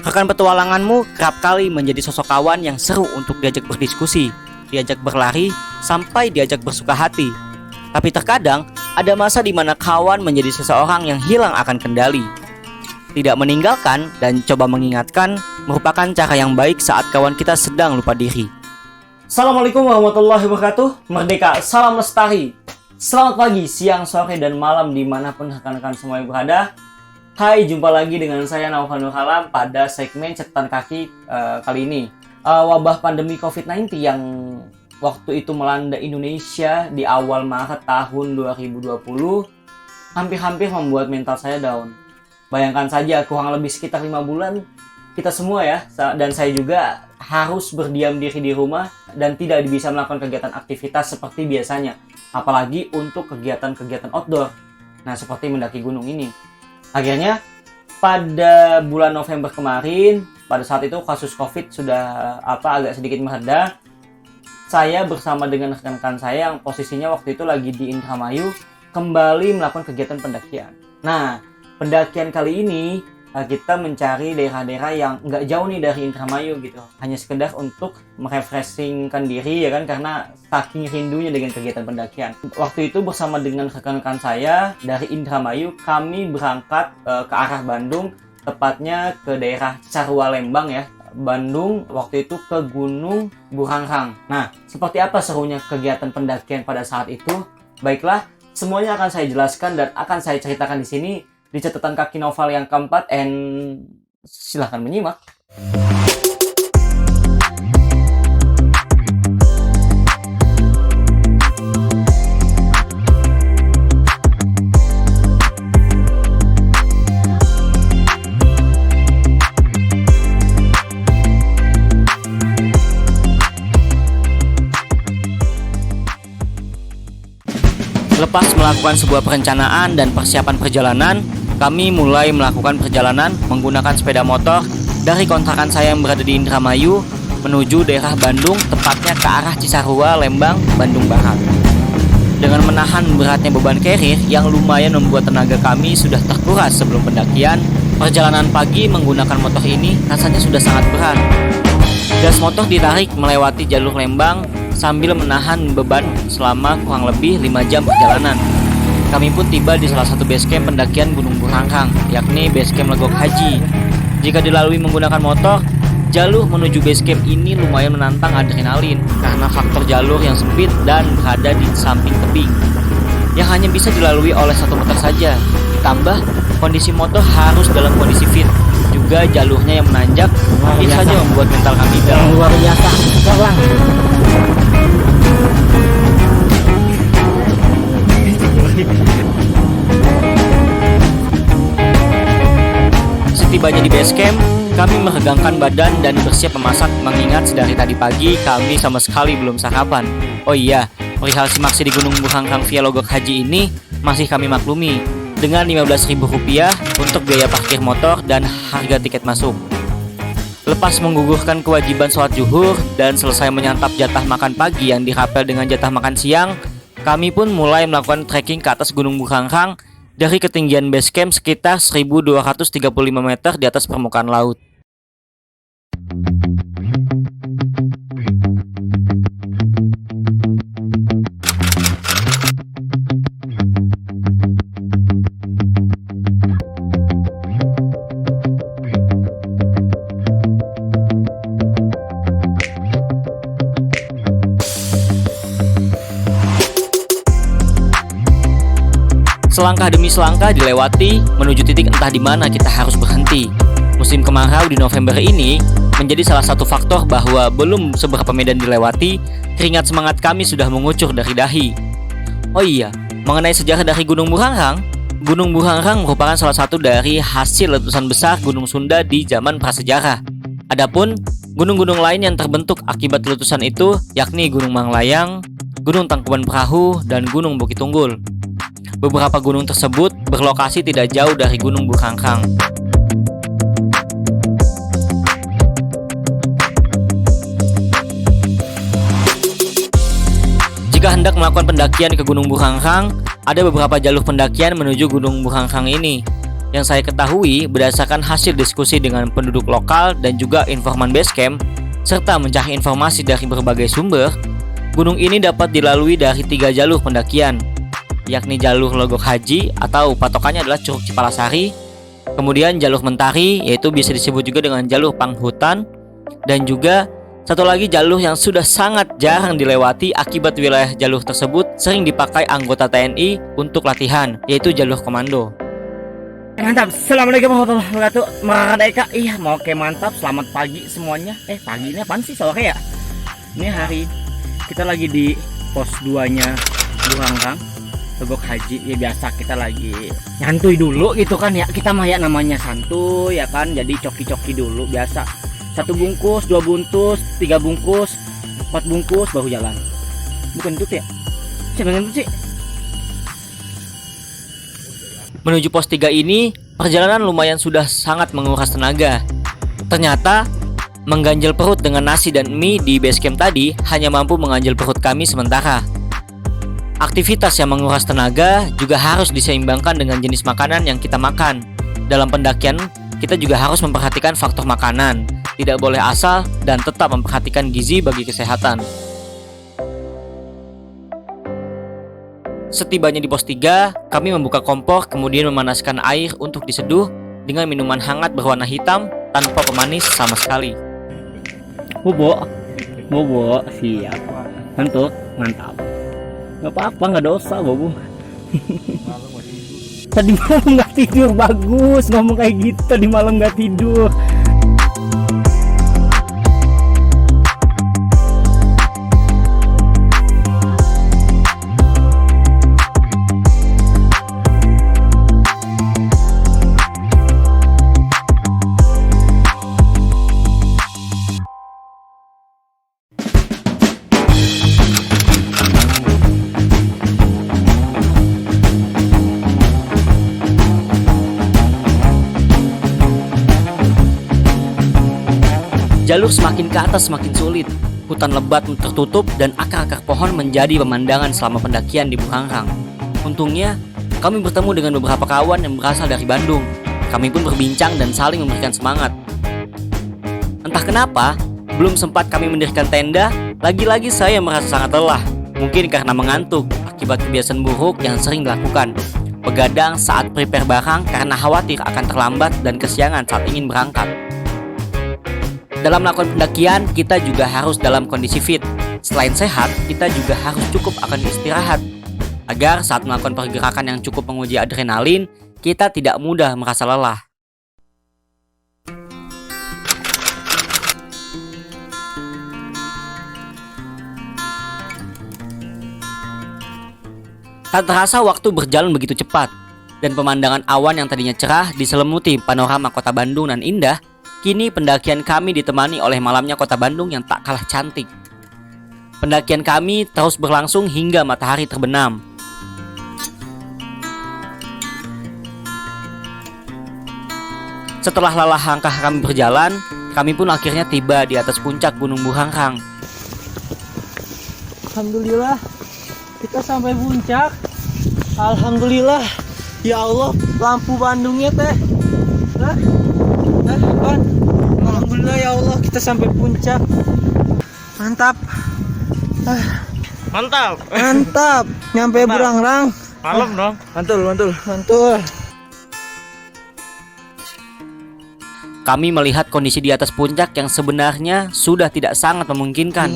Rekan petualanganmu kerap kali menjadi sosok kawan yang seru untuk diajak berdiskusi, diajak berlari, sampai diajak bersuka hati. Tapi terkadang ada masa di mana kawan menjadi seseorang yang hilang akan kendali. Tidak meninggalkan dan coba mengingatkan merupakan cara yang baik saat kawan kita sedang lupa diri. Assalamualaikum warahmatullahi wabarakatuh. Merdeka, salam lestari. Selamat pagi, siang, sore, dan malam dimanapun rekan-rekan semuanya berada. Hai, jumpa lagi dengan saya Naufal Nur Alam pada segmen catatan kaki kali ini. Wabah pandemi COVID-19 yang waktu itu melanda Indonesia di awal Maret tahun 2020 hampir-hampir membuat mental saya down. Bayangkan saja, kurang lebih sekitar 5 bulan kita semua ya, dan saya juga harus berdiam diri di rumah dan tidak bisa melakukan kegiatan aktivitas seperti biasanya, apalagi untuk kegiatan-kegiatan outdoor. Nah, seperti mendaki gunung ini. Akhirnya pada bulan November kemarin, pada saat itu kasus COVID sudah agak sedikit mereda. Saya bersama dengan rekan-rekan saya yang posisinya waktu itu lagi di Indramayu kembali melakukan kegiatan pendakian. Nah, pendakian kali ini kita mencari daerah-daerah yang nggak jauh nih dari Indramayu gitu. Hanya sekedar untuk merefreshingkan diri ya kan, karena saking rindunya dengan kegiatan pendakian. Waktu itu bersama dengan rekan-rekan saya dari Indramayu, kami berangkat ke arah Bandung, tepatnya ke daerah Cisarua Lembang ya. Bandung waktu itu ke Gunung Burangrang. Nah, seperti apa serunya kegiatan pendakian pada saat itu? Baiklah, semuanya akan saya jelaskan dan akan saya ceritakan di sini di catatan kaki Naufal yang keempat, and silahkan menyimak. Lepas melakukan sebuah perencanaan dan persiapan perjalanan, kami mulai melakukan perjalanan menggunakan sepeda motor dari kontrakan saya yang berada di Indramayu menuju daerah Bandung, tepatnya ke arah Cisarua, Lembang, Bandung Barat. Dengan menahan beratnya beban carrier yang lumayan membuat tenaga kami sudah terkuras sebelum pendakian, perjalanan pagi menggunakan motor ini rasanya sudah sangat berat. Gas motor ditarik melewati jalur Lembang sambil menahan beban selama kurang lebih 5 jam perjalanan. Kami pun tiba di salah satu basecamp pendakian Gunung Burangrang, yakni basecamp Legok Haji. Jika dilalui menggunakan motor, jalur menuju basecamp ini lumayan menantang adrenalin karena faktor jalur yang sempit dan berada di samping tebing yang hanya bisa dilalui oleh satu motor saja. Ditambah kondisi motor harus dalam kondisi fit, juga jalurnya yang menanjak, ini saja membuat mental kami down. Luar biasa, tolong. Setibanya di basecamp, kami meregangkan badan dan bersiap memasak mengingat sedari tadi pagi kami sama sekali belum sarapan. Oh iya, perihal simaksi di Gunung Burangrang via Legok Haji ini masih kami maklumi dengan Rp15.000 untuk biaya parkir motor dan harga tiket masuk. Lepas menggugurkan kewajiban sholat zuhur dan selesai menyantap jatah makan pagi yang dirapel dengan jatah makan siang, kami pun mulai melakukan trekking ke atas Gunung Burangrang dari ketinggian basecamp sekitar 1235 meter di atas permukaan laut. Selangkah demi selangkah dilewati menuju titik entah di mana kita harus berhenti. Musim kemarau di November ini menjadi salah satu faktor bahwa belum seberapa medan dilewati, keringat semangat kami sudah mengucur dari dahi. Oh iya, mengenai sejarah dari Gunung Burangrang, Gunung Burangrang merupakan salah satu dari hasil letusan besar Gunung Sunda di zaman prasejarah. Adapun gunung-gunung lain yang terbentuk akibat letusan itu yakni Gunung Manglayang, Gunung Tangkuban Perahu, dan Gunung Bukit Tunggul. Beberapa gunung tersebut berlokasi tidak jauh dari Gunung Burangrang. Jika hendak melakukan pendakian ke Gunung Burangrang, ada beberapa jalur pendakian menuju Gunung Burangrang ini. Yang saya ketahui berdasarkan hasil diskusi dengan penduduk lokal dan juga informan base camp, serta mencari informasi dari berbagai sumber, gunung ini dapat dilalui dari 3 jalur pendakian, yakni jalur Logok Haji atau patokannya adalah Curug Cipalasari, kemudian jalur Mentari yaitu bisa disebut juga dengan jalur Panghutan, dan juga satu lagi jalur yang sudah sangat jarang dilewati akibat wilayah jalur tersebut sering dipakai anggota TNI untuk latihan, yaitu jalur komando. Mantap, assalamualaikum warahmatullahi wabarakatuh. Merdeka, iya mau ke mantap. Selamat pagi semuanya. Pagi ini apaan sih, sore ya? Ini hari kita lagi di pos 2 nya Burangrang, Logok Haji. Ya biasa kita lagi nyantuy dulu gitu kan ya. Kita mah ya namanya santuy ya kan. Jadi coki-coki dulu biasa. 1 bungkus, 2 bungkus, 3 bungkus, 4 bungkus baru jalan. Bukan itu ya? Siapa yang itu sih? Menuju pos 3 ini, perjalanan lumayan sudah sangat menguras tenaga. Ternyata, mengganjal perut dengan nasi dan mie di base camp tadi hanya mampu mengganjal perut kami sementara. Aktivitas yang menguras tenaga juga harus diseimbangkan dengan jenis makanan yang kita makan. Dalam pendakian, kita juga harus memperhatikan faktor makanan. Tidak boleh asal dan tetap memperhatikan gizi bagi kesehatan. Setibanya di pos 3, kami membuka kompor kemudian memanaskan air untuk diseduh dengan minuman hangat berwarna hitam tanpa pemanis sama sekali. Bobo, siap. Untuk mantap. Gak apa-apa, gak dosa, Bobo. Tadi malam gak tidur, bagus ngomong kayak gitu. Tadi malam gak tidur. Jalur semakin ke atas semakin sulit. Hutan lebat tertutup dan akar-akar pohon menjadi pemandangan selama pendakian di Burangrang. Untungnya, kami bertemu dengan beberapa kawan yang berasal dari Bandung. Kami pun berbincang dan saling memberikan semangat. Entah kenapa, belum sempat kami mendirikan tenda, lagi-lagi saya merasa sangat lelah. Mungkin karena mengantuk akibat kebiasaan buruk yang sering dilakukan. Begadang saat prepare barang karena khawatir akan terlambat dan kesiangan saat ingin berangkat. Dalam melakukan pendakian, kita juga harus dalam kondisi fit. Selain sehat, kita juga harus cukup akan istirahat. Agar saat melakukan pergerakan yang cukup menguji adrenalin, kita tidak mudah merasa lelah. Tak terasa waktu berjalan begitu cepat, dan pemandangan awan yang tadinya cerah diselimuti panorama kota Bandung dan indah. Kini pendakian kami ditemani oleh malamnya kota Bandung yang tak kalah cantik. Pendakian kami terus berlangsung hingga matahari terbenam. Setelah lelah langkah kami berjalan, kami pun akhirnya tiba di atas puncak Gunung Burangrang. Alhamdulillah, kita sampai puncak. Alhamdulillah, ya Allah, lampu Bandungnya teh. Alhamdulillah ya Allah, kita sampai puncak. Mantap. Mantap. Nyampe Burangrang. Malam dong. Mantul. Kami melihat kondisi di atas puncak yang sebenarnya sudah tidak sangat memungkinkan.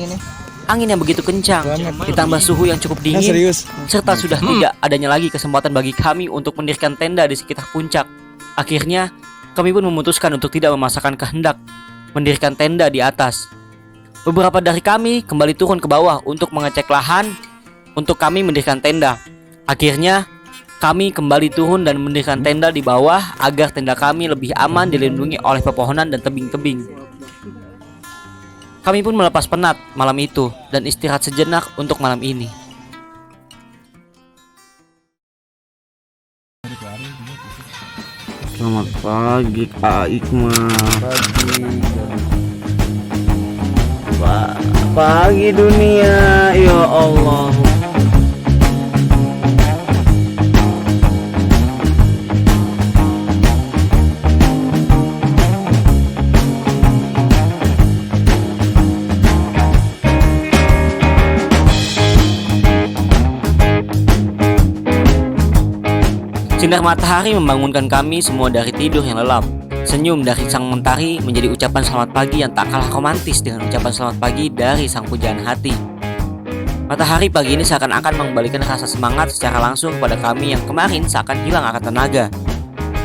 Angin yang begitu kencang, ditambah suhu yang cukup dingin, serta sudah tidak adanya lagi kesempatan bagi kami untuk mendirikan tenda di sekitar puncak. Akhirnya, kami pun memutuskan untuk tidak memaksakan kehendak mendirikan tenda di atas. Beberapa dari kami kembali turun ke bawah untuk mengecek lahan untuk kami mendirikan tenda. Akhirnya, kami kembali turun dan mendirikan tenda di bawah agar tenda kami lebih aman dilindungi oleh pepohonan dan tebing-tebing. Kami pun melepas penat malam itu dan istirahat sejenak untuk malam ini. Selamat pagi Kak Ikmal. Pagi dunia, ya Allah. Sinar matahari membangunkan kami semua dari tidur yang lelap. Senyum dari sang mentari menjadi ucapan selamat pagi yang tak kalah romantis dengan ucapan selamat pagi dari sang pujaan hati. Matahari pagi ini seakan-akan mengembalikan rasa semangat secara langsung kepada kami yang kemarin seakan hilang akan tenaga.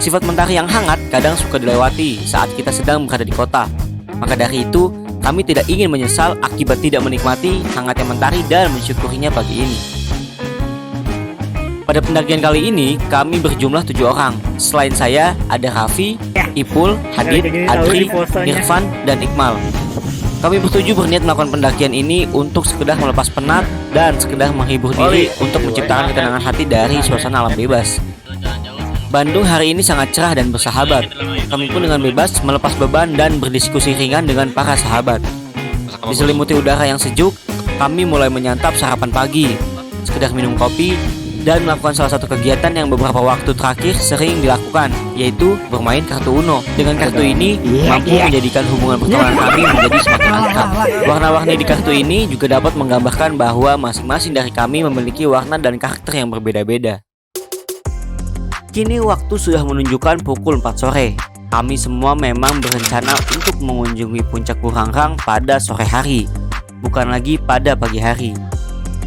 Sifat mentari yang hangat kadang suka dilewati saat kita sedang berada di kota. Maka dari itu, kami tidak ingin menyesal akibat tidak menikmati hangatnya mentari dan mensyukurinya pagi ini. Pada pendakian kali ini, kami berjumlah 7 orang. Selain saya, ada Raffi, Ipul, Hadid, Adri, Irfan, dan Iqmal. Kami bertujuh berniat melakukan pendakian ini untuk sekedar melepas penat dan sekedar menghibur diri untuk menciptakan ketenangan hati dari suasana alam bebas. Bandung hari ini sangat cerah dan bersahabat. Kami pun dengan bebas melepas beban dan berdiskusi ringan dengan para sahabat. Diselimuti udara yang sejuk, kami mulai menyantap sarapan pagi, sekedar minum kopi, dan melakukan salah satu kegiatan yang beberapa waktu terakhir sering dilakukan, yaitu bermain kartu Uno. Dengan kartu ini mampu menjadikan hubungan pertemanan kami menjadi semakin akrab. Warna-warni di kartu ini juga dapat menggambarkan bahwa masing-masing dari kami memiliki warna dan karakter yang berbeda-beda. Kini waktu sudah menunjukkan pukul 4 sore. Kami semua memang berencana untuk mengunjungi puncak Burangrang pada sore hari, bukan lagi pada pagi hari.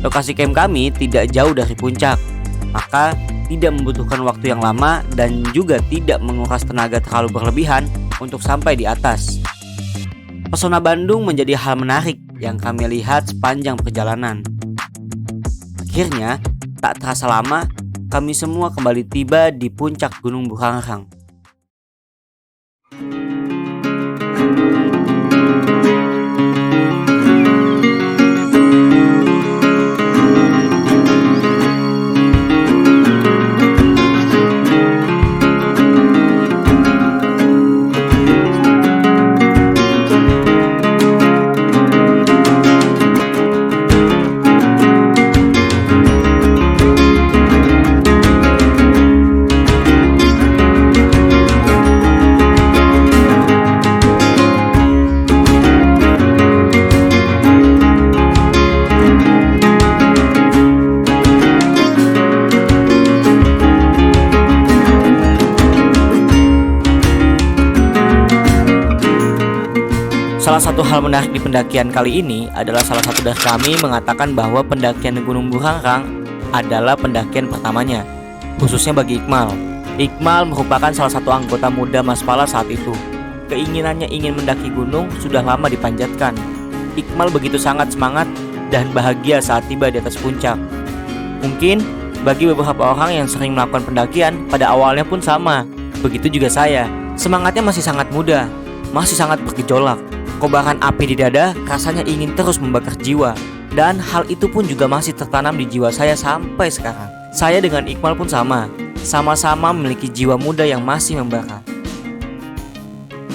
Lokasi camp kami tidak jauh dari puncak, maka tidak membutuhkan waktu yang lama dan juga tidak menguras tenaga terlalu berlebihan untuk sampai di atas. Pesona Bandung menjadi hal menarik yang kami lihat sepanjang perjalanan. Akhirnya, tak terasa lama, kami semua kembali tiba di puncak Gunung Burangrang. Salah satu hal menarik di pendakian kali ini adalah salah satu dari kami mengatakan bahwa pendakian Gunung Burangrang adalah pendakian pertamanya, khususnya bagi Iqmal. Iqmal merupakan salah satu anggota muda Maspala saat itu. Keinginannya ingin mendaki gunung sudah lama dipanjatkan. Iqmal begitu sangat semangat dan bahagia saat tiba di atas puncak. Mungkin bagi beberapa orang yang sering melakukan pendakian pada awalnya pun sama. Begitu juga saya, semangatnya masih sangat muda, masih sangat bergejolak. Kobaran api di dada rasanya ingin terus membakar jiwa. Dan hal itu pun juga masih tertanam di jiwa saya sampai sekarang. Saya dengan Iqmal pun sama-sama memiliki jiwa muda yang masih membara.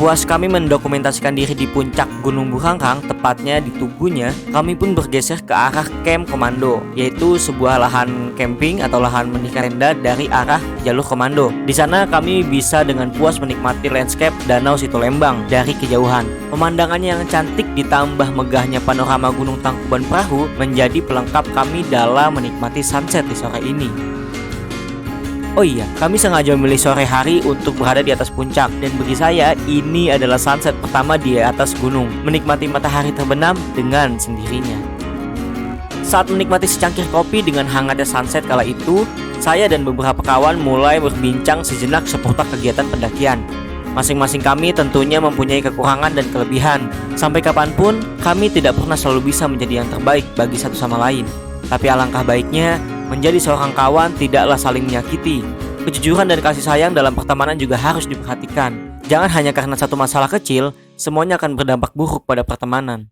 Puas kami mendokumentasikan diri di puncak Gunung Burangrang, tepatnya di Tugunya, kami pun bergeser ke arah Camp Komando, yaitu sebuah lahan camping atau lahan menikah rendah dari arah jalur komando. Di sana kami bisa dengan puas menikmati landscape Danau Situlembang dari kejauhan. Pemandangannya yang cantik ditambah megahnya panorama Gunung Tangkuban Perahu menjadi pelengkap kami dalam menikmati sunset di sore ini. Oh iya, kami sengaja memilih sore hari untuk berada di atas puncak. Dan bagi saya, ini adalah sunset pertama di atas gunung. Menikmati matahari terbenam dengan sendirinya. Saat menikmati secangkir kopi dengan hangatnya sunset kala itu, saya dan beberapa kawan mulai berbincang sejenak seputar kegiatan pendakian. Masing-masing kami tentunya mempunyai kekurangan dan kelebihan. Sampai kapanpun, kami tidak pernah selalu bisa menjadi yang terbaik bagi satu sama lain. Tapi alangkah baiknya, menjadi seorang kawan tidaklah saling menyakiti. Kejujuran dan kasih sayang dalam pertemanan juga harus diperhatikan. Jangan hanya karena satu masalah kecil, semuanya akan berdampak buruk pada pertemanan.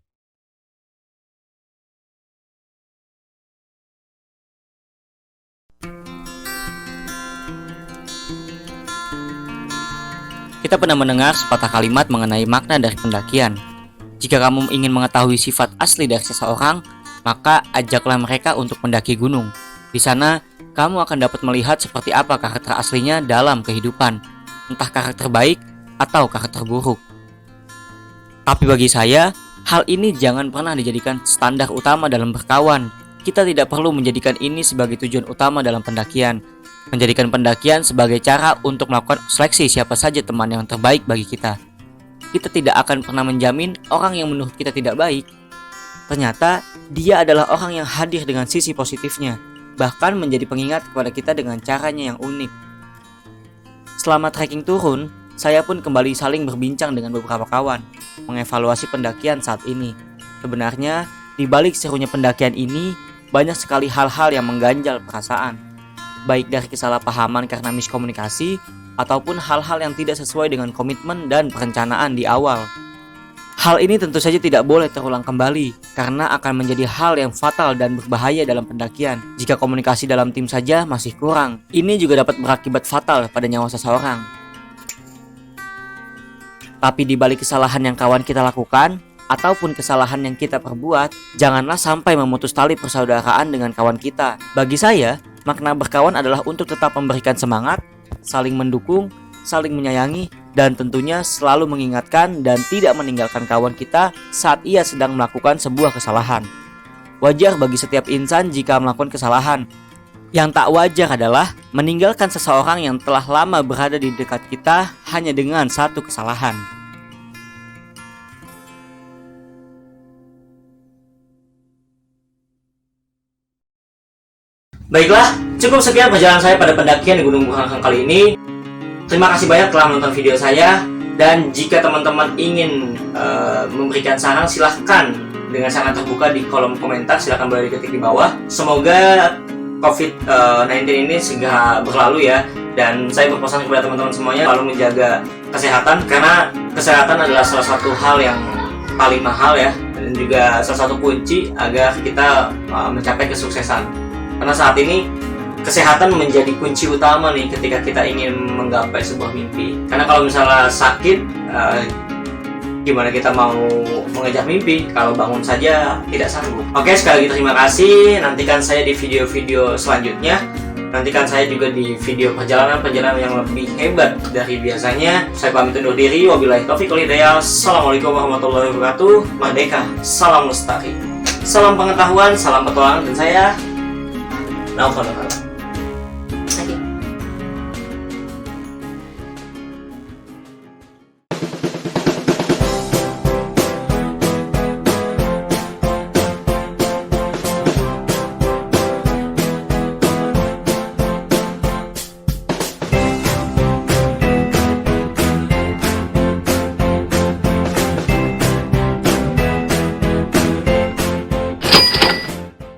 Kita pernah mendengar sepatah kalimat mengenai makna dari pendakian. Jika kamu ingin mengetahui sifat asli dari seseorang, maka ajaklah mereka untuk mendaki gunung. Di sana, kamu akan dapat melihat seperti apa karakter aslinya dalam kehidupan, entah karakter baik atau karakter buruk. Tapi bagi saya, hal ini jangan pernah dijadikan standar utama dalam berkawan. Kita tidak perlu menjadikan ini sebagai tujuan utama dalam pendakian. menjadikan pendakian sebagai cara untuk melakukan seleksi siapa saja teman yang terbaik bagi kita. Kita tidak akan pernah menjamin orang yang menurut kita tidak baik. Ternyata dia adalah orang yang hadir dengan sisi positifnya, bahkan menjadi pengingat kepada kita dengan caranya yang unik. Selama trekking turun, saya pun kembali saling berbincang dengan beberapa kawan, mengevaluasi pendakian saat ini. Sebenarnya, di balik serunya pendakian ini, banyak sekali hal-hal yang mengganjal perasaan. Baik dari kesalahpahaman karena miskomunikasi, ataupun hal-hal yang tidak sesuai dengan komitmen dan perencanaan di awal. Hal ini tentu saja tidak boleh terulang kembali, karena akan menjadi hal yang fatal dan berbahaya dalam pendakian. Jika komunikasi dalam tim saja masih kurang, ini juga dapat berakibat fatal pada nyawa seseorang. Tapi di balik kesalahan yang kawan kita lakukan, ataupun kesalahan yang kita perbuat, janganlah sampai memutus tali persaudaraan dengan kawan kita. Bagi saya, makna berkawan adalah untuk tetap memberikan semangat, saling mendukung, saling menyayangi, dan tentunya selalu mengingatkan dan tidak meninggalkan kawan kita saat ia sedang melakukan sebuah kesalahan. Wajar bagi setiap insan jika melakukan kesalahan. Yang tak wajar adalah meninggalkan seseorang yang telah lama berada di dekat kita hanya dengan satu kesalahan. Baiklah, cukup sekian perjalanan saya pada pendakian di Gunung Burangrang kali ini. Terima kasih banyak telah menonton video saya. Dan jika teman-teman ingin memberikan saran, silahkan dengan sangat terbuka di kolom komentar. Silahkan boleh diketik di bawah. Semoga COVID-19 ini segera berlalu ya. Dan saya berpesan kepada teman-teman semuanya selalu menjaga kesehatan, karena kesehatan adalah salah satu hal yang paling mahal ya, dan juga salah satu kunci agar kita mencapai kesuksesan. Karena saat ini kesehatan menjadi kunci utama nih ketika kita ingin menggapai sebuah mimpi. Karena kalau misalnya sakit, gimana kita mau mengejar mimpi kalau bangun saja tidak sanggup. Oke, sekali lagi terima kasih. Nantikan saya di video-video selanjutnya. Nantikan saya juga di video perjalanan yang lebih hebat dari biasanya. Saya pamit undur diri. Wabillahi taufiq wal hidayah. Assalamualaikum warahmatullahi wabarakatuh. Merdeka, salam lestari, salam pengetahuan, salam petualangan, dan saya Naufal.